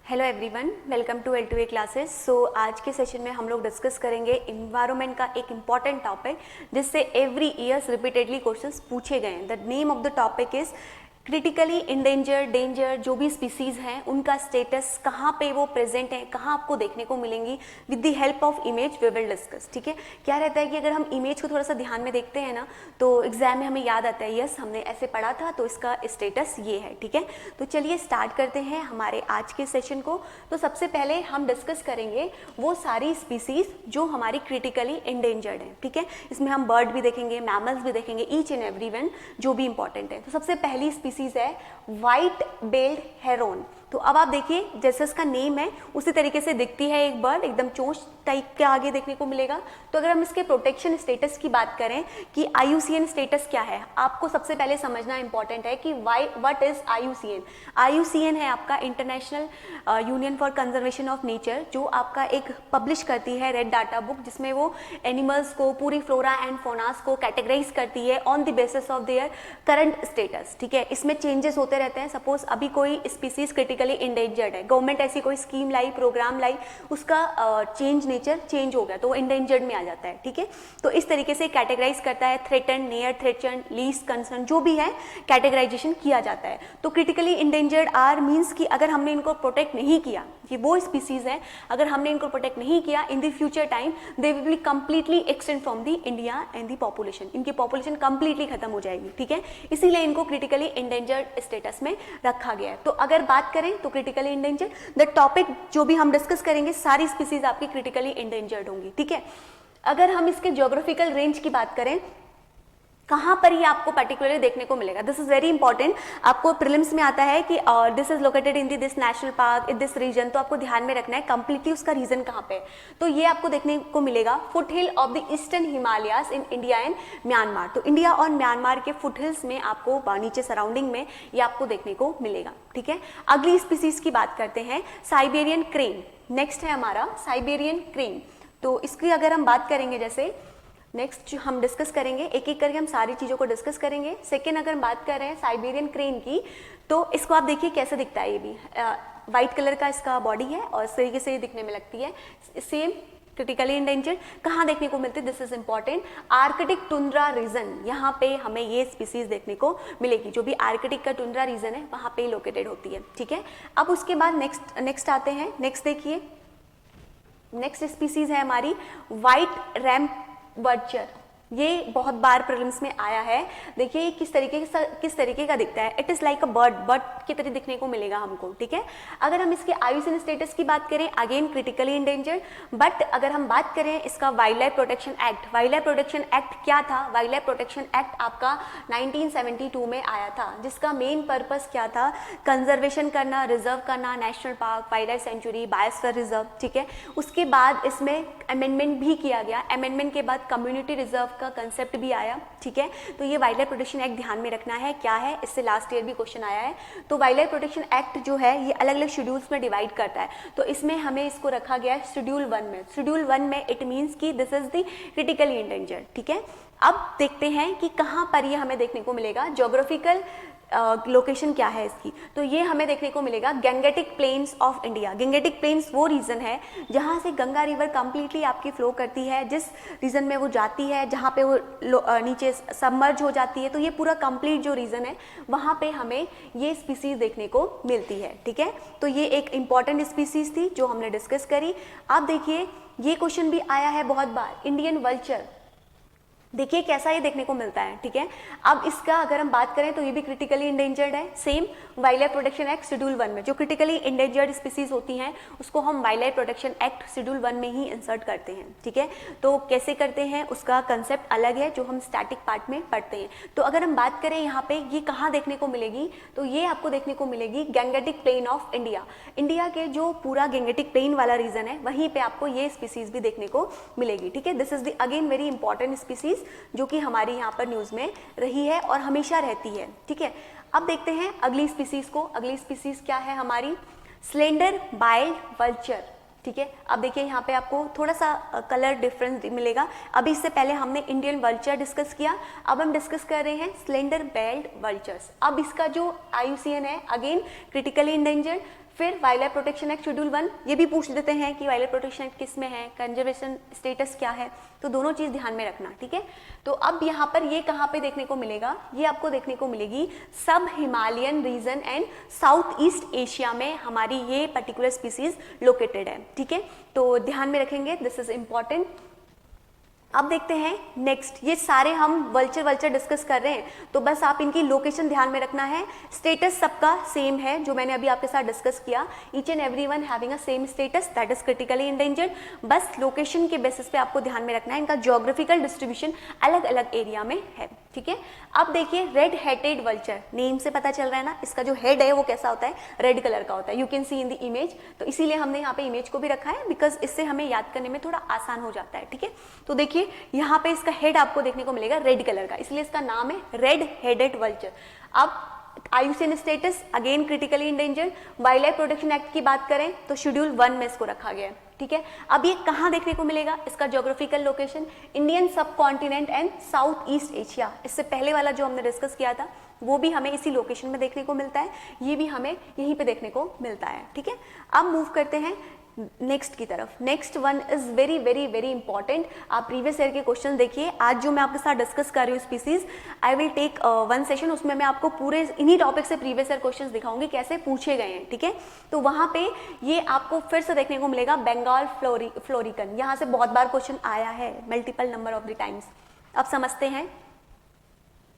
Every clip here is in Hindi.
Hello everyone, welcome to L2A classes. So आज के सेशन में हम लोग डिस्कस करेंगे इन्वायरमेंट का एक इम्पॉर्टेंट टॉपिक जिससे एवरी ईयर्स रिपीटेडली क्वेश्चंस पूछे गए हैं। The name of the topic is critically endangered, danger जो भी स्पीसीज हैं उनका स्टेटस, कहाँ पे वो प्रेजेंट है, कहाँ आपको देखने को मिलेंगी। With the help of image we will discuss. ठीक है, क्या रहता है कि अगर हम इमेज को थोड़ा सा ध्यान में देखते हैं ना तो एग्जाम में हमें याद आता है, यस हमने ऐसे पढ़ा था तो इसका स्टेटस ये है। ठीक है, तो चलिए स्टार्ट करते हैं हमारे आज के सेशन को। तो सबसे पहले हम डिस्कस करेंगे वो सारी स्पीसीज जो हमारी क्रिटिकली इंडेंजर्ड है। ठीक है, इसमें हम बर्ड भी देखेंगे, मैमल्स भी देखेंगे, ईच एंड एवरी वन जो भी इंपॉर्टेंट है। तो सबसे पहली स्पीसीज है व्हाइट बेल्ड हेरोन। तो अब आप देखिए जैसे इसका नेम है उसी तरीके से दिखती है एक बर्ड, एकदम चोंच टाइप के आगे देखने को मिलेगा। तो अगर हम इसके प्रोटेक्शन स्टेटस की बात करें कि IUCN स्टेटस क्या है, आपको सबसे पहले समझना इंपॉर्टेंट है कि व्हाट इज IUCN। IUCN है आपका international union for conservation of nature, जो आपका एक पब्लिश करती है रेड डाटा बुक, जिसमें वो एनिमल्स को, पूरी फ्लोरा एंड फोनास को कैटेगराइज करती है on the basis of their current status. ठीक है, इसमें चेंजेस होते रहते हैं। सपोज अभी कोई स्पीसीज क्रिटिकली इंडेंजर्ड है, गवर्नमेंट ऐसी कोई स्कीम लाई, प्रोग्राम लाई, उसका नेचर चेंज हो गया तो वो इंडेंजर्ड में आ जाता है। ठीक है, तो इस तरीके से कैटेगराइज करता है, threaten, near threaten, least concern, जो भी है कैटेगराइजेशन किया जाता है। तो क्रिटिकली इंडेंजर्ड आर मींस कि अगर हमने इनको प्रोटेक्ट नहीं किया, ये वो स्पीसीज है अगर हमने इनको प्रोटेक्ट नहीं किया, in the future time they will be completely extend from the India and the population, इनकी पॉपुलेशन कंप्लीटली खत्म हो जाएगी। ठीक है, इसीलिए इनको क्रिटिकली इंडेंजर्ड स्टेटस में रखा गया है। तो अगर बात करें तो क्रिटिकली इंडेंजर्ड द टॉपिक जो भी हम डिस्कस करेंगे सारी स्पीसीज आपकी क्रिटिकली इंडेंजर्ड होंगी। ठीक है, अगर हम इसके ज्योग्राफिकल रेंज की बात करें, कहाँ पर ये आपको पर्टिकुलरली देखने को मिलेगा, दिस इज वेरी इंपॉर्टेंट। आपको प्रीलिम्स में आता है कि this is located in this national park in this region, तो आपको ध्यान में रखना है कंप्लीटली उसका रीजन कहाँ पे है। तो ये आपको देखने को मिलेगा foot hill of the eastern Himalayas in India and Myanmar. तो इंडिया और म्यांमार के फुट हिल्स में आपको नीचे सराउंडिंग में ये आपको देखने को मिलेगा। ठीक है, अगली स्पीसीज की बात करते हैं, साइबेरियन क्रेन। नेक्स्ट है हमारा साइबेरियन क्रेन। तो इसकी अगर हम बात करेंगे, जैसे नेक्स्ट हम डिस्कस करेंगे एक एक करके, हम सारी चीज़ों को डिस्कस करेंगे। सेकेंड अगर बात कर रहे हैं साइबेरियन क्रेन की, तो इसको आप देखिए कैसे दिखता है। ये भी वाइट कलर का इसका बॉडी है और इस तरीके से ये दिखने में लगती है। सेम क्रिटिकली इंडेंजर्ड कहाँ देखने को मिलती है, this is important, Arctic tundra region, यहाँ पे हमें ये स्पीसीज देखने को मिलेगी। जो भी आर्कटिक का टुंड्रा रीजन है वहाँ पे लोकेटेड होती है। ठीक है, अब उसके बाद नेक्स्ट आते हैं। नेक्स्ट देखिए, नेक्स्ट स्पीसीज है हमारी व्हाइट रैम्प वर्चर। ये बहुत बार प्रीलिम्स में आया है। देखिए ये किस तरीके का दिखता है, it is like a bird की तरह दिखने को मिलेगा हमको। ठीक है, अगर हम इसके IUCN स्टेटस की बात करें, अगेन क्रिटिकली इंडेंजर्ड। बट अगर हम बात करें इसका wild life protection act, wild life protection act क्या था, वाइल्ड लाइफ प्रोटेक्शन एक्ट आपका 1972 में आया था, जिसका मेन पर्पस क्या था, कंजर्वेशन करना, रिजर्व करना, national park, wild life sanctuary, biosphere reserve. ठीक है, उसके बाद इसमें अमेंडमेंट भी किया गया। अमेंडमेंट के बाद कम्युनिटी रिजर्व का कंसेप्ट भी आया। ठीक है, तो ये वाइल्ड लाइफ प्रोटेक्शन एक्ट ध्यान में रखना है क्या है, इससे लास्ट ईयर भी क्वेश्चन आया है। तो वाइल्ड लाइफ प्रोटेक्शन एक्ट जो है ये अलग अलग शेड्यूल्स में डिवाइड करता है। तो इसमें हमें इसको रखा गया है शेड्यूल 1 में। शेड्यूल 1 में इट मीन्स कि this is the critically endangered. ठीक है, अब देखते हैं कि कहाँ पर ये हमें देखने को मिलेगा, ज्योग्राफिकल लोकेशन क्या है इसकी। तो ये हमें देखने को मिलेगा Gangetic planes of India. Gangetic planes वो रीजन है जहाँ से गंगा रिवर कंप्लीटली आपकी फ्लो करती है, जिस रीजन में वो जाती है, जहाँ पे वो नीचे सबमर्ज हो जाती है। तो ये पूरा कंप्लीट जो रीजन है वहाँ पे हमें ये स्पीसीज देखने को मिलती है। ठीक है, तो ये एक इंपॉर्टेंट स्पीसीज थी जो हमने डिस्कस करी। आप देखिए ये क्वेश्चन भी आया है बहुत बार, इंडियन वल्चर। देखिए कैसा ये देखने को मिलता है। ठीक है, अब इसका अगर हम बात करें तो ये भी क्रिटिकली इंडेंजर्ड है। Same wild life protection act schedule 1 में जो क्रिटिकली इंडेंजर्ड स्पीसीज होती हैं उसको हम wild life protection act schedule 1 में ही इंसर्ट करते हैं। ठीक है, तो कैसे करते हैं उसका कंसेप्ट अलग है जो हम स्टैटिक पार्ट में पढ़ते हैं। तो अगर हम बात करें यहाँ पे ये कहाँ देखने को मिलेगी, तो ये आपको देखने को मिलेगी Gangetic plain of India. India के जो पूरा गंगेटिक प्लेन वाला रीजन है वहीं पे आपको ये स्पीसीज भी देखने को मिलेगी। ठीक है, this is the again very important species जो कि हमारी यहाँ पर न्यूज में रही है और हमेशा रहती है। ठीक है, अब देखते हैं अगली स्पीसीज को। अगली स्पीसीज क्या है हमारी, स्लेंडर बाइल्ड वल्चर। ठीक है, अब देखिए यहाँ पे आपको थोड़ा सा कलर डिफरेंस मिलेगा। अभी इससे पहले हमने इंडियन वल्चर डिस्कस किया, अब हम डिस्कस कर रहे हैं स्लेंडर बेल्ड वल्चर्स। अब इसका जो IUCN है अगेन क्रिटिकली इंडेंजर्ड, फिर wild life protection act schedule 1, ये भी पूछ लेते हैं कि वाइल्ड लाइफ प्रोटेक्शन एक्ट किस में है, कंजर्वेशन स्टेटस क्या है, तो दोनों चीज ध्यान में रखना, ठीक है। तो अब यहाँ पर ये कहाँ पे देखने को मिलेगा, ये आपको देखने को मिलेगी सब Himalayan region and south east Asia में हमारी ये पर्टिकुलर स्पीसीज लोकेटेड है, ठीक है। तो ध्यान में रखेंगे, दिस इज इंपॉर्टेंट। अब देखते हैं नेक्स्ट, ये सारे हम वल्चर डिस्कस कर रहे हैं, तो बस आप इनकी लोकेशन ध्यान में रखना है। स्टेटस सबका सेम है जो मैंने अभी आपके साथ डिस्कस किया, each and everyone having a same status, that is critically endangered. बस लोकेशन के बेसिस पे आपको ध्यान में रखना है, इनका ज्योग्राफिकल डिस्ट्रीब्यूशन अलग अलग एरिया में है, ठीक है। अब देखिए रेड हेडेड वल्चर, नेम से पता चल रहा है ना, इसका जो हेड है वो कैसा होता है, रेड कलर का होता है, you can see in the image. तो इसीलिए हमने यहाँ पे इमेज को भी रखा है, बिकॉज इससे हमें याद करने में थोड़ा आसान हो जाता है, ठीक है। तो देखिए यहाँ पे इसका हेड आपको देखने को मिलेगा रेड कलर का, इसलिए इसका नाम है रेड हेडेड वल्चर। अब IUCN status again critically endangered. Wild life protection act की बात करें तो शेड्यूल 1 में इसको रखा गया है, ठीक है। अब ये कहाँ देखने को मिलेगा, इसका ज्योग्राफिकल लोकेशन इंडियन सब continent and south east Asia. इससे पहले वाला जो हमने डिस्कस किया था वो भी हमें इसी लोकेशन में देखने को मिलता है, ये भी हमें यहीं पे देखने को मिलता है, ठीक है। अब मूव करते हैं नेक्स्ट की तरफ। Next one is very very very important. आप प्रीवियस ईयर के क्वेश्चन देखिए, आज जो मैं आपके साथ डिस्कस कर रही हूँ species, I will take one session, उसमें मैं आपको पूरे इन्हीं टॉपिक से प्रीवियस ईयर क्वेश्चंस दिखाऊंगी कैसे पूछे गए हैं, ठीक है। तो वहां पे ये आपको फिर से देखने को मिलेगा बंगाल फ्लोरिकन, यहाँ से बहुत बार क्वेश्चन आया है, multiple number of the times. अब समझते हैं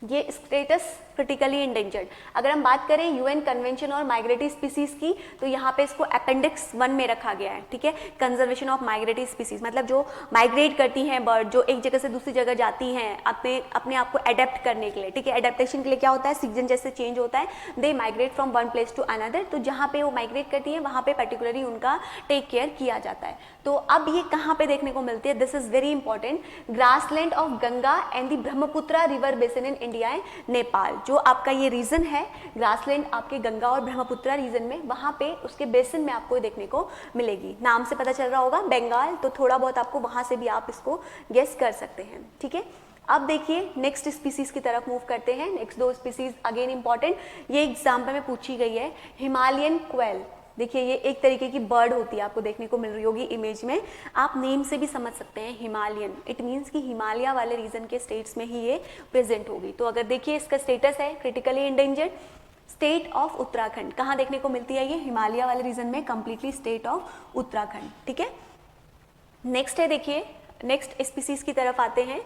ये स्टेटस क्रिटिकली इंडेंजर्ड। अगर हम बात करें यूएन कन्वेंशन और माइग्रेटरी स्पीसीज की, तो यहाँ पे इसको अपेंडिक्स 1 में रखा गया है, ठीक है। कंजर्वेशन ऑफ माइग्रेटरी स्पीसीज, मतलब जो माइग्रेट करती हैं बर्ड, जो एक जगह से दूसरी जगह जाती हैं अपने आप को अडेप्ट करने के लिए, ठीक है। अडेप्टेशन के लिए क्या होता है, सीजन जैसे चेंज होता है, they migrate from one place to another, तो जहाँ पे वो माइग्रेट करती है वहाँ पे पर्टिकुलरली उनका टेक केयर किया जाता है। तो अब ये कहाँ पे देखने को मिलती है, this is very important, grassland of Ganga and the Brahmaputra river basin in India and Nepal. जो आपका ये रीजन है ग्रासलैंड आपके गंगा और ब्रह्मपुत्रा रीजन में, वहां पे उसके बेसिन में आपको देखने को मिलेगी। नाम से पता चल रहा होगा बंगाल, तो थोड़ा बहुत आपको वहां से भी आप इसको गेस कर सकते हैं, ठीक है। अब देखिए नेक्स्ट स्पीसीज की तरफ मूव करते हैं। नेक्स्ट दो स्पीसीज अगेन इंपॉर्टेंट, ये एग्जाम्पल में पूछी गई है, हिमालयन क्वेल। देखिए ये एक तरीके की बर्ड होती है, आपको देखने को मिल रही होगी इमेज में, आप नेम से भी समझ सकते हैं हिमालयन, इट मीन्स कि हिमालय वाले रीजन के स्टेट्स में ही ये प्रेजेंट होगी। तो अगर देखिए इसका स्टेटस है critically endangered, state of Uttarakhand, कहाँ देखने को मिलती है ये, हिमालय वाले रीजन में, कंप्लीटली स्टेट ऑफ उत्तराखंड, ठीक है। नेक्स्ट है, देखिए नेक्स्ट स्पीसीज की तरफ आते हैं।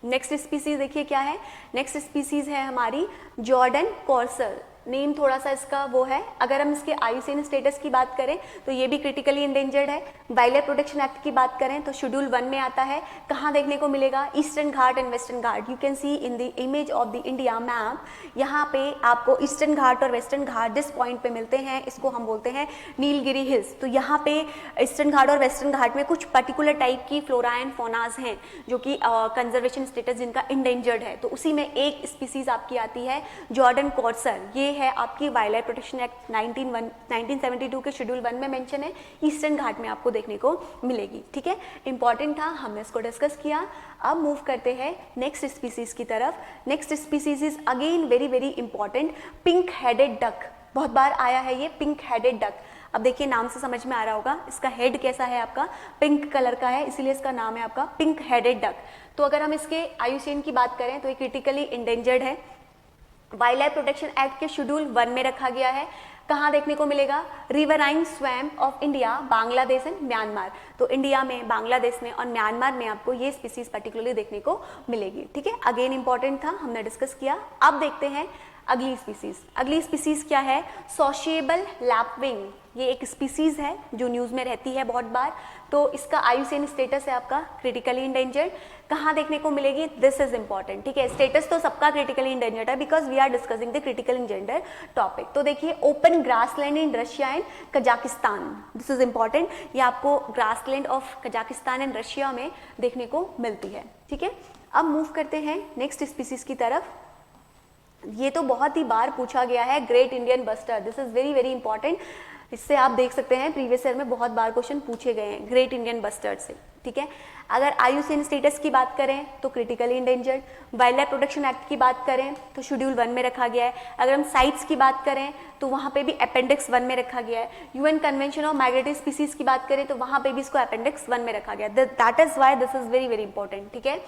नेक्स्ट स्पीसीज देखिए क्या है, नेक्स्ट स्पीसीज है हमारी जॉर्डन कॉर्सल। नेम थोड़ा सा इसका वो है। अगर हम इसके IUCN स्टेटस की बात करें तो ये भी क्रिटिकली इंडेंजर्ड है। वाइल्ड लाइफ प्रोटेक्शन एक्ट की बात करें तो शेड्यूल 1 में आता है। कहाँ देखने को मिलेगा, eastern Ghat and western Ghat, you can see in the image of the India map. यहाँ पे आपको ईस्टर्न घाट और वेस्टर्न घाट जिस पॉइंट पे मिलते हैं, इसको हम बोलते हैं नीलगिरी हिल्स। तो यहाँ पे ईस्टर्न घाट और वेस्टर्न घाट में कुछ पर्टिकुलर टाइप की फ्लोरा एंड फोनाज हैं जो कि कंजर्वेशन स्टेटस जिनका इंडेंजर्ड है। तो उसी में एक स्पीसीज आपकी आती है जॉर्डन कॉर्सल, ये है आपकी वाइल्ड लाइफ प्रोटेक्शन एक्ट 1972 के शेड्यूल 1 में मेंशन है, ईस्टर्न घाट में आपको देखने को मिलेगी, ठीक है। इंपॉर्टेंट था, हमने इसको डिस्कस किया। अब मूव करते हैं नेक्स्ट स्पीसीज की तरफ। Next species is again very very important, pink headed duck. बहुत बार आया है ये पिंक हेडेड डक। अब देखिए नाम से समझ में आ रहा होगा, इसका हेड कैसा है आपका, पिंक कलर का है, इसीलिए इसका नाम है आपका पिंक हेडेड डक। तो अगर हम इसके IUCN की बात करें तो ये क्रिटिकली इंडेंजर्ड है। वाइल्ड लाइफ प्रोटेक्शन एक्ट के शेड्यूल 1 में रखा गया है। कहाँ देखने को मिलेगा, riverine swamp of India, Bangladesh and Myanmar. तो इंडिया में, बांग्लादेश में और म्यांमार में आपको ये स्पीसीज पर्टिकुलरली देखने को मिलेगी, ठीक है। अगेन इंपॉर्टेंट था, हमने डिस्कस किया। अब देखते हैं अगली स्पीसीज। अगली स्पीसीज क्या है, सोशिएबल लैपविंग। ये एक स्पीसीज है जो न्यूज में रहती है बहुत बार। तो इसका IUCN स्टेटस है आपका क्रिटिकली इंडेंजर्ड। कहाँ देखने को मिलेगी, दिस इज इंपॉर्टेंट, ठीक है। स्टेटस तो सबका क्रिटिकली इंडेंजर्ड है because we are discussing the critical endangered topic. तो देखिए open grassland in Russia and Kazakhstan, this is important. ये आपको grassland of Kazakhstan and Russia में देखने को मिलती है, ठीक है। अब मूव करते हैं नेक्स्ट स्पीसीज की तरफ। ये तो बहुत ही बार पूछा गया है, great Indian bustard, this is very very important. इससे आप देख सकते हैं प्रीवियस ईयर में बहुत बार क्वेश्चन पूछे गए हैं ग्रेट इंडियन बस्टर्ड से, ठीक ठीक है। अगर IUCN स्टेटस की बात करें तो critically endangered, wild life protection act की बात करें तो शेड्यूल 1 में रखा गया है। अगर हम साइट्स की बात करें तो वहाँ पे भी अपेंडिक्स 1 में रखा गया है। UN convention of migratory species की बात करें तो वहाँ पे भी इसको अपेंडिक्स 1 में रखा गया। That is why this is very very important, ठीक है।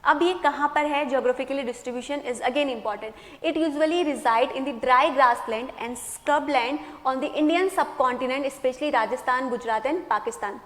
अब ये कहाँ पर है, geographically distribution is again important. It usually resides in the dry grassland and scrubland on the Indian subcontinent, specially Rajasthan, Gujarat and Pakistan.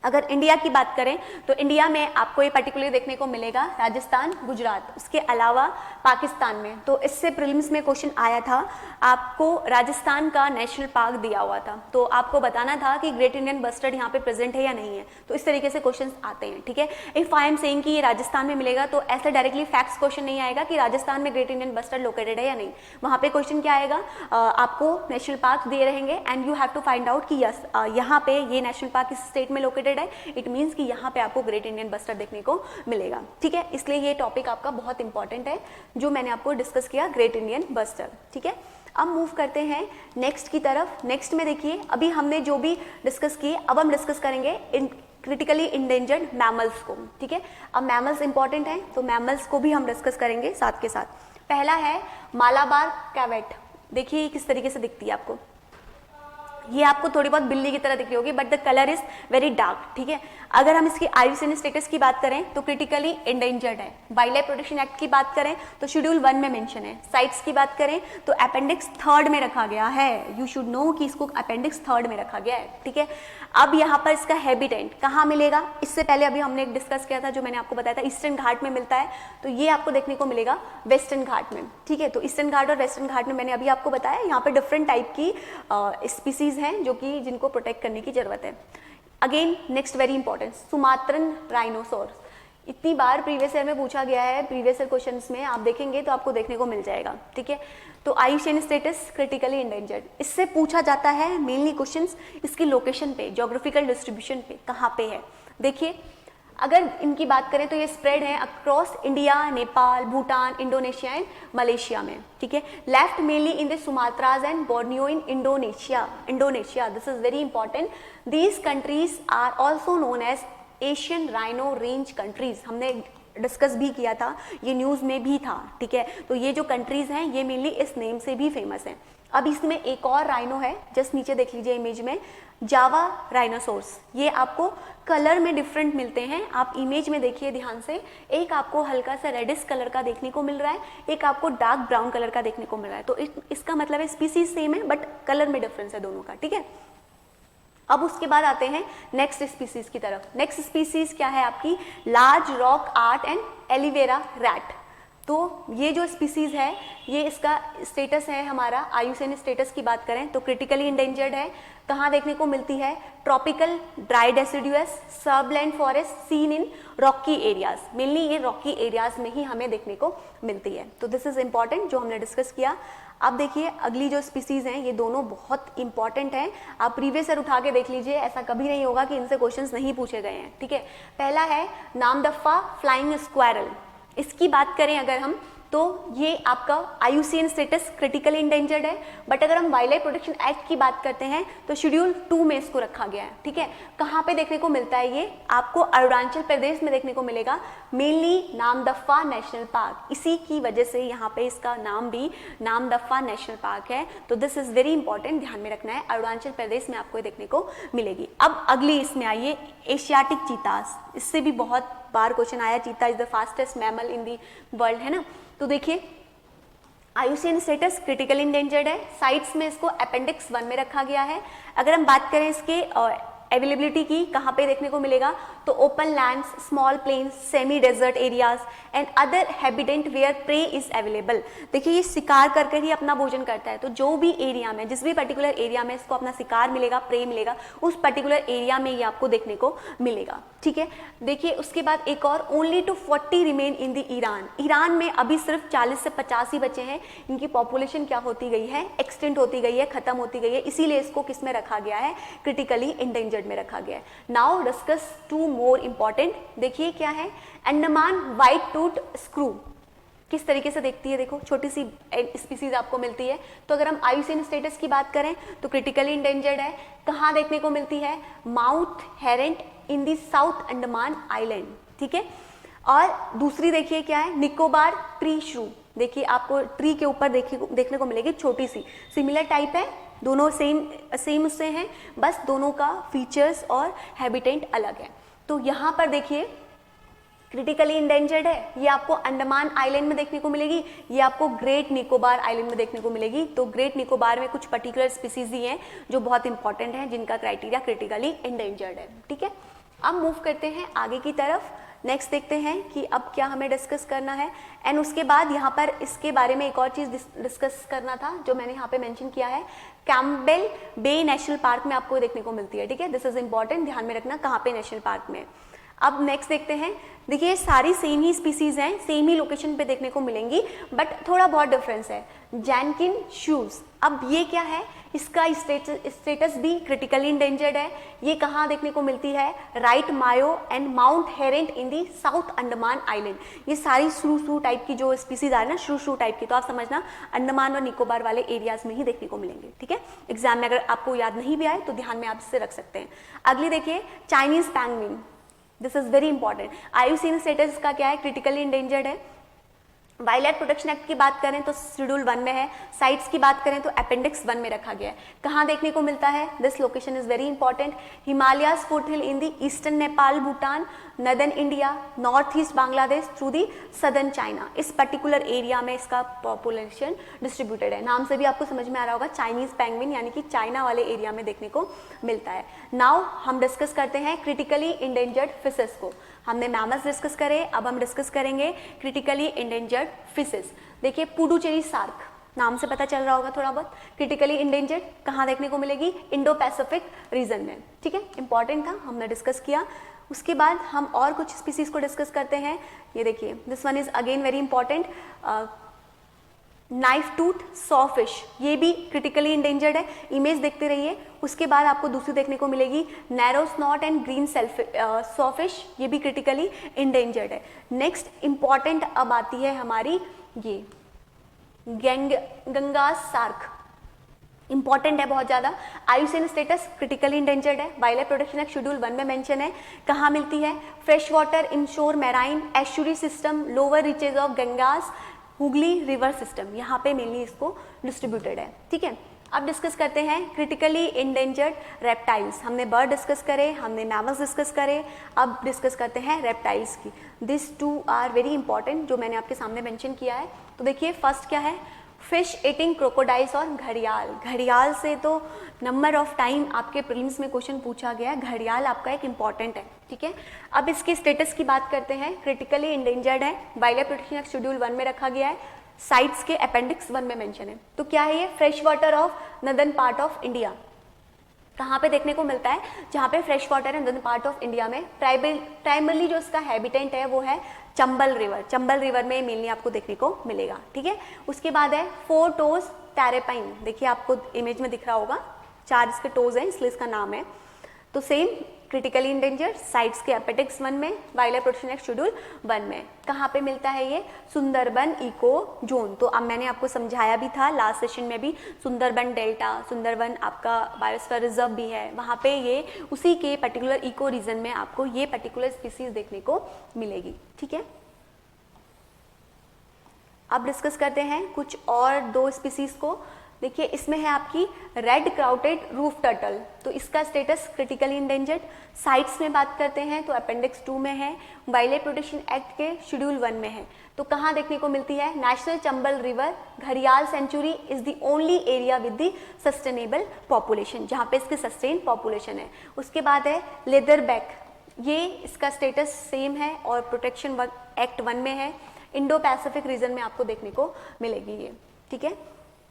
अगर इंडिया की बात करें तो इंडिया में आपको ये पर्टिकुलर देखने को मिलेगा राजस्थान, गुजरात, उसके अलावा पाकिस्तान में। तो इससे प्रीलिम्स में क्वेश्चन आया था, आपको राजस्थान का नेशनल पार्क दिया हुआ था, तो आपको बताना था कि ग्रेट इंडियन बस्टर्ड यहाँ पे प्रेजेंट है या नहीं है। तो इस तरीके से क्वेश्चन आते हैं, ठीक है। इफ आई एम सेइंग कि ये राजस्थान में मिलेगा तो ऐसा डायरेक्टली फैक्ट्स क्वेश्चन नहीं आएगा कि राजस्थान में ग्रेट इंडियन बस्टर्ड लोकेटेड है या नहीं। वहाँ पे क्वेश्चन क्या आएगा, आपको नेशनल पार्क दिए रहेंगे and you have to find out कि यस यहाँ पे ये नेशनल पार्क इस स्टेट में लोकेटेड है, इट मीन्स कि यहाँ पे आपको ग्रेट इंडियन बस्टर्ड देखने को मिलेगा, ठीक है। इसलिए ये टॉपिक आपका बहुत इंपॉर्टेंट है जो मैंने आपको डिस्कस किया, ग्रेट इंडियन बस्टर्ड, ठीक है। अब मूव करते हैं नेक्स्ट की तरफ। नेक्स्ट में देखिए, अभी हमने जो भी डिस्कस किए, अब हम डिस्कस करेंगे क्रिटिकली इंडेंजर्ड मैमल्स को, ठीक है। अब मैमल्स इंपॉर्टेंट हैं तो मैमल्स को भी हम डिस्कस करेंगे साथ के साथ। पहला है मालाबार कैवेट। देखिए किस तरीके से दिखती है आपको, ये आपको थोड़ी बहुत बिल्ली की तरह दिख रही होगी but the colour is very dark, ठीक है। अगर हम इसकी IUCN स्टेटस की बात करें तो क्रिटिकली इंडेंजर्ड है। वाइल्ड लाइफ प्रोटेक्शन एक्ट की बात करें तो शेड्यूल 1 में मेंशन है। साइट्स की बात करें तो अपेंडिक्स 3 में रखा गया है। यू शुड नो कि इसको अपेंडिक्स 3 में रखा गया है, ठीक है। अब यहाँ पर इसका हैबिटेट कहाँ मिलेगा, इससे पहले अभी हमने एक डिस्कस किया था जो मैंने आपको बताया था, ईस्टर्न घाट में मिलता है, तो ये आपको देखने को मिलेगा वेस्टर्न घाट में, ठीक है। तो ईस्टर्न घाट और वेस्टर्न घाट में मैंने अभी आपको बताया, यहाँ पर डिफरेंट टाइप की स्पीसीज हैं जो कि जिनको प्रोटेक्ट करने की जरूरत है। Again next very important, Sumatran rhinoceros. इतनी बार प्रीवियस ईयर में पूछा गया है, प्रीवियस ईयर क्वेश्चंस में आप देखेंगे तो आपको देखने को मिल जाएगा, ठीक है। तो IUCN स्टेटस क्रिटिकली इंडेंजर्ड, इससे पूछा जाता है मेनली क्वेश्चंस इसकी लोकेशन पे, ज्योग्राफिकल डिस्ट्रीब्यूशन पे कहाँ पे है। देखिए अगर इनकी बात करें तो ये स्प्रेड है across India, Nepal, Bhutan, Indonesia and Malaysia में, ठीक है। Left mainly in the Sumatras and Borneo in Indonesia. This is very important. These countries are also known as Asian rhino range countries. हमने डिस्कस भी किया था, ये न्यूज़ में भी था, ठीक है। तो ये जो कंट्रीज हैं ये मेनली इस नेम से भी फेमस हैं। अब इसमें एक और राइनो है, जस्ट नीचे देख लीजिए इमेज में, जावा राइनोसोर्स। ये आपको कलर में डिफरेंट मिलते हैं, आप इमेज में देखिए ध्यान से, एक आपको हल्का सा रेडिश कलर का देखने को मिल रहा है, एक आपको डार्क ब्राउन कलर का देखने को मिल रहा है। तो इसका मतलब है स्पीसीज सेम है बट कलर में डिफरेंस है दोनों का, ठीक है। अब उसके बाद आते हैं नेक्स्ट स्पीसीज की तरफ। नेक्स्ट स्पीसीज क्या है आपकी, large rock rat and Elvira rat. तो ये जो स्पीसीज है ये इसका स्टेटस है हमारा, IUCN स्टेटस की बात करें तो क्रिटिकली इंडेंजर्ड है। कहाँ देखने को मिलती है, tropical dry deciduous scrubland forest seen in rocky areas. Mainly ये रॉकी एरियाज में ही हमें देखने को मिलती है। तो दिस इज इंपॉर्टेंट जो हमने डिस्कस किया। अब देखिए अगली जो स्पीसीज हैं ये दोनों बहुत इंपॉर्टेंट हैं, आप प्रीवियस ईयर उठा के देख लीजिए, ऐसा कभी नहीं होगा कि इनसे क्वेश्चंस नहीं पूछे गए हैं, ठीक है। पहला है नामदफा फ्लाइंग स्क्वायरल। इसकी बात करें अगर हम तो ये आपका IUCN स्टेटस क्रिटिकली इंडेंजर्ड है, बट अगर हम वाइल्ड लाइफ प्रोटेक्शन एक्ट की बात करते हैं तो शेड्यूल 2 में इसको रखा गया है, ठीक है। कहाँ पे देखने को मिलता है, ये आपको अरुणाचल प्रदेश में देखने को मिलेगा, मेनली नामदफा नेशनल पार्क। इसी की वजह से यहाँ पे इसका नाम भी नामदफा नेशनल पार्क है। तो दिस इज वेरी इंपॉर्टेंट, ध्यान में रखना है, अरुणाचल प्रदेश में आपको देखने को मिलेगी। अब अगली इसमें आइए, एशियाटिक चीतास। इससे भी बहुत बार क्वेश्चन आया, चीता is the fastest mammal in the world, है ना। तो देखिए IUCN स्टेटस क्रिटिकल इंडेंजर्ड है, साइट्स में इसको अपेंडिक्स 1 में रखा गया है। अगर हम बात करें इसके अवेलेबिलिटी की, कहाँ पे देखने को मिलेगा तो open lands, small plains, semi desert areas and other habitant where prey is available. देखिए ये शिकार करके ही अपना भोजन करता है, तो जो भी एरिया में, जिस भी पर्टिकुलर एरिया में इसको अपना शिकार मिलेगा, प्रे मिलेगा, उस पर्टिकुलर एरिया में ये आपको देखने को मिलेगा, ठीक है। देखिए उसके बाद एक और, only two 40 remain in the Iran. Iran में अभी सिर्फ 40 से 50 ही बचे हैं, इनकी पॉपुलेशन क्या होती गई है, एक्सटेंट होती गई है, खत्म होती गई है, इसीलिए इसको किस में रखा गया है, क्रिटिकली इंडेंजर्ड में रखा गया है। Now discuss 2 more important. देखिए क्या है, अंडमान व्हाइट टूथ स्क्रू। किस तरीके से देखती है, देखो छोटी सी स्पीसीज आपको मिलती है। तो अगर हम IUCN स्टेटस की बात करें तो क्रिटिकली इंडेंजर्ड है। कहाँ देखने को मिलती है, Mount Harriet in the South Andaman island, ठीक है। और दूसरी देखिए क्या है, निकोबार ट्री श्रू, देखिए आपको ट्री के ऊपर देखने को मिलेगी छोटी सी, सिमिलर टाइप है, दोनों सेम उससे हैं, बस दोनों का फीचर्स और हैबिटेट अलग है। तो यहाँ पर देखिए क्रिटिकली इंडेंजर्ड है, ये आपको अंडमान आइलैंड में देखने को मिलेगी, ये आपको ग्रेट निकोबार आइलैंड में देखने को मिलेगी। तो ग्रेट निकोबार में कुछ पर्टिकुलर स्पीसीज ही हैं जो बहुत इंपॉर्टेंट हैं, जिनका क्राइटेरिया क्रिटिकली इंडेंजर्ड है, ठीक है। अब मूव करते हैं आगे की तरफ, नेक्स्ट देखते हैं कि अब क्या हमें डिस्कस करना है। एंड उसके बाद यहाँ पर इसके बारे में एक और चीज़ डिस्कस करना था जो मैंने यहाँ पे मेंशन किया है, कैम्पबेल बे नेशनल पार्क में आपको देखने को मिलती है, ठीक है। दिस इज इंपॉर्टेंट, ध्यान में रखना कहाँ पे नेशनल पार्क में। अब नेक्स्ट देखते हैं, देखिए सारी सेम ही स्पीसीज हैं, सेम ही लोकेशन पे देखने को मिलेंगी, बट थोड़ा बहुत डिफरेंस है। जैनकिन शूज, अब ये क्या है, इसका स्टेटस भी क्रिटिकली इंडेंजर्ड है। ये कहाँ देखने को मिलती है, Wright Myo and Mount Harriet in the South Andaman island. ये सारी श्रू टाइप की जो स्पीसीज आ रही है ना, श्रू टाइप की, तो आप समझना अंडमान और निकोबार वाले एरियाज में ही देखने को मिलेंगे, ठीक है। एग्जाम में अगर आपको याद नहीं भी आए तो ध्यान में आप इससे रख सकते हैं। अगली देखिए Chinese penguin, this is very important. IUCN status का क्या है, क्रिटिकली इंडेंजर्ड है। वाइल्ड लाइफ प्रोटेक्शन एक्ट की बात करें तो शेड्यूल 1 में है, साइट्स की बात करें तो अपेंडिक्स 1 में रखा गया है। कहाँ देखने को मिलता है, this location is very important, Himalayas foothill in the eastern Nepal Bhutan, northern India, north east Bangladesh through the southern China. इस पर्टिकुलर एरिया में इसका पॉपुलेशन डिस्ट्रीब्यूटेड है। नाम से भी आपको समझ में आ रहा होगा, चाइनीज पेंगुइन यानी कि चाइना वाले एरिया में देखने को मिलता है। नाउ हम डिस्कस करते हैं क्रिटिकली इंडेंजर्ड फिशेस को। हमने मैमल्स डिस्कस करे, अब हम डिस्कस करेंगे क्रिटिकली इंडेंजर्ड फिशेस। देखिए पुडुचेरी शार्क, नाम से पता चल रहा होगा थोड़ा बहुत, क्रिटिकली इंडेंजर्ड कहाँ देखने को मिलेगी, इंडो पैसिफिक रीजन में, ठीक है। इंपॉर्टेंट था, हमने डिस्कस किया। उसके बाद हम और कुछ स्पीसीज को डिस्कस करते हैं। ये देखिए this one is again very important, knife tooth sawfish, ये भी क्रिटिकली इंडेंजर्ड है, इमेज देखते रहिए। उसके बाद आपको दूसरी देखने को मिलेगी narrow snout and green sawfish, ये भी क्रिटिकली इंडेंजर्ड है। नेक्स्ट इंपॉर्टेंट अब आती है हमारी ये गंगा शार्क, इंपॉर्टेंट है बहुत ज्यादा। IUCN स्टेटस क्रिटिकली इंडेंजर्ड है, wildlife protection act schedule 1 में मेंशन है। कहाँ मिलती है, freshwater inshore marine estuary system, lower reaches of Ganges, Hooghly river system, यहाँ पे मेनली इसको डिस्ट्रीब्यूटेड है, ठीक है। अब डिस्कस करते हैं क्रिटिकली इंडेंजर्ड रेप्टाइल्स। हमने बर्ड डिस्कस करे, हमने मैमल्स डिस्कस करे, अब डिस्कस करते हैं रेप्टाइल्स की। This two are very important, जो मैंने आपके सामने मेंशन किया है। तो देखिए फर्स्ट क्या है, फिश ईटिंग क्रोकोडाइल्स और घड़ियाल। घड़ियाल से तो नंबर ऑफ टाइम आपके प्रीलिम्स में क्वेश्चन पूछा गया है, घड़ियाल आपका एक इंपॉर्टेंट है, ठीक है। अब इसके स्टेटस की बात करते हैं, क्रिटिकली इंडेंजर्ड है, wildlife protection act schedule 1 में रखा गया है, साइट्स के अपेंडिक्स 1 में मेंशन है। तो क्या है ये, fresh water of northern part of India. कहाँ पे देखने को मिलता है, जहाँ पे फ्रेश वाटर है नदर्न पार्ट ऑफ इंडिया में। प्राइमरली जो इसका हैबिटेट है वो है चंबल रिवर, चंबल रिवर में मेनली आपको देखने को मिलेगा, ठीक है। उसके बाद है 4 टोज टैरेपाइन, देखिए आपको इमेज में दिख रहा होगा, 4 इसके टोज हैं इसलिए इसका नाम है। तो सेम क्रिटिकली इंडेंजर्ड, साइट्स के अपेंडिक्स 1 में, wild life protection act schedule 1 में। कहाँ पे मिलता है ये, सुंदरबन इको जोन। तो अब मैंने आपको समझाया भी था लास्ट सेशन में भी, सुंदरबन डेल्टा, सुंदरबन आपका बायोस्फीयर रिजर्व भी है, वहाँ पे ये उसी के पर्टिकुलर इको रीजन में आपको ये पर्टिकुलर स्पीसीज देखने को मिलेगी, ठीक है। अब डिस्कस करते हैं कुछ और 2 स्पीसीज को। देखिए इसमें है आपकी रेड क्राउटेड रूफ टर्टल, तो इसका स्टेटस क्रिटिकली इंडेंजर्ड। साइट्स में बात करते हैं तो अपेंडिक्स 2 में है, वाइल्ड लाइफ प्रोटेक्शन एक्ट के शेड्यूल 1 में है। तो कहाँ देखने को मिलती है, नेशनल चंबल रिवर घड़ियाल sanctuary is the only area with the sustainable population, जहाँ पे इसकी सस्टेन पॉपुलेशन है। उसके बाद है लेदर बैक, ये इसका स्टेटस सेम है और प्रोटेक्शन एक्ट 1 में है, इंडो पैसिफिक रीजन में आपको देखने को मिलेगी ये, ठीक है।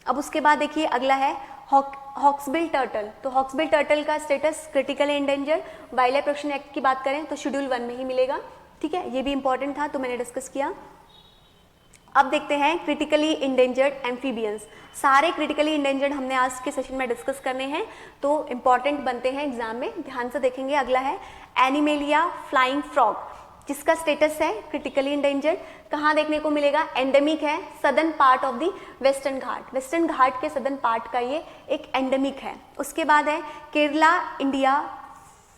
अब उसके बाद देखिए अगला है हॉक्सबिल टर्टल। तो हॉक्सबिल टर्टल का status critically endangered, wild life protection act की बात करें तो शेड्यूल 1 में ही मिलेगा, ठीक है। ये भी इंपॉर्टेंट था तो मैंने डिस्कस किया। अब देखते हैं क्रिटिकली इंडेंजर्ड एम्फीबियंस। सारे क्रिटिकली इंडेंजर्ड हमने आज के सेशन में डिस्कस करने हैं, तो इंपॉर्टेंट बनते हैं एग्जाम में, ध्यान से देखेंगे। अगला है एनिमेलिया फ्लाइंग फ्रॉग, जिसका स्टेटस है क्रिटिकली इंडेंजर्ड। कहाँ देखने को मिलेगा, एंडेमिक है, southern part of the western Ghat, western Ghat के सदर्न पार्ट का ये एक एंडेमिक है। उसके बाद है केरला इंडिया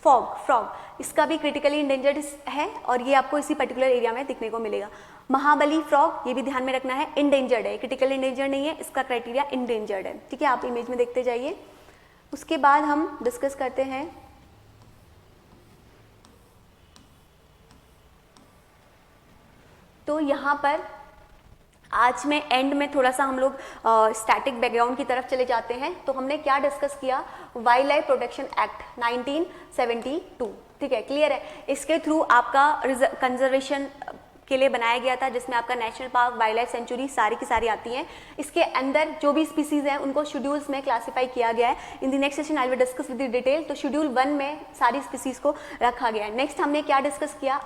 फ्रॉग इसका भी क्रिटिकली इंडेंजर्ड है और ये आपको इसी पर्टिकुलर एरिया में दिखने को मिलेगा। महाबली फ्रॉग ये भी ध्यान में रखना है, इंडेंजर्ड है, क्रिटिकली इंडेंजर्ड नहीं है, इसका क्राइटेरिया इंडेंजर्ड है, ठीक है। आप इमेज में देखते जाइए। उसके बाद हम डिस्कस करते हैं तो यहाँ पर आज में एंड में थोड़ा सा हम लोग स्टैटिक बैकग्राउंड की तरफ चले जाते हैं। तो हमने क्या डिस्कस किया, वाइल्ड लाइफ प्रोटेक्शन एक्ट 1972, ठीक है, क्लियर है। इसके थ्रू आपका कंजर्वेशन के लिए बनाया गया था, जिसमें आपका national park, wild life sanctuary सारी की सारी आती हैं। इसके अंदर जो भी स्पीसीज हैं उनको शेड्यूल्स में क्लासिफाई किया गया है। In the next session I will discuss with detail. तो शेड्यूल 1 में सारी स्पीसीज को रखा गया है। नेक्स्ट हमने क्या डिस्कस किया,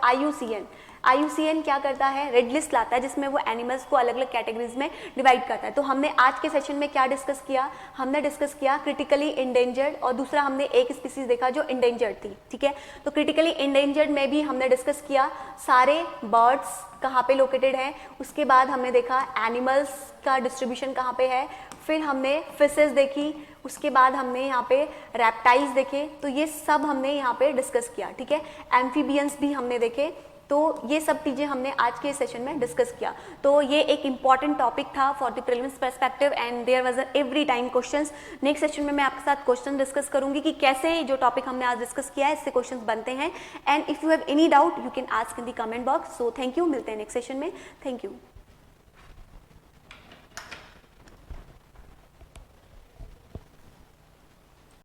IUCN क्या करता है, रेड लिस्ट लाता है, जिसमें वो एनिमल्स को अलग अलग कैटेगरीज में डिवाइड करता है। तो हमने आज के सेशन में क्या डिस्कस किया, हमने डिस्कस किया क्रिटिकली इंडेंजर्ड, और दूसरा हमने एक स्पीसीज देखा जो इंडेंजर्ड थी, ठीक है। तो क्रिटिकली इंडेंजर्ड में भी हमने डिस्कस किया सारे बर्ड्स कहाँ पे लोकेटेड हैं, उसके बाद हमने देखा एनिमल्स का डिस्ट्रीब्यूशन कहाँ पे है, फिर हमने फिशेस देखी, उसके बाद हमने यहाँ पे रेप्टाइल्स देखे। तो ये सब हमने यहाँ पे डिस्कस किया, ठीक है। एम्फीबियंस भी हमने देखे। तो ये सब चीज़ें हमने आज के सेशन में डिस्कस किया। तो ये एक इंपॉर्टेंट टॉपिक था for the prelims perspective and there was every time questions. Next session में मैं आपके साथ क्वेश्चन डिस्कस करूंगी कि कैसे जो टॉपिक हमने आज डिस्कस किया है इससे क्वेश्चंस बनते हैं। And if you have any doubt you can ask in the comment box. So thank you, मिलते हैं नेक्स्ट सेशन में। Thank you.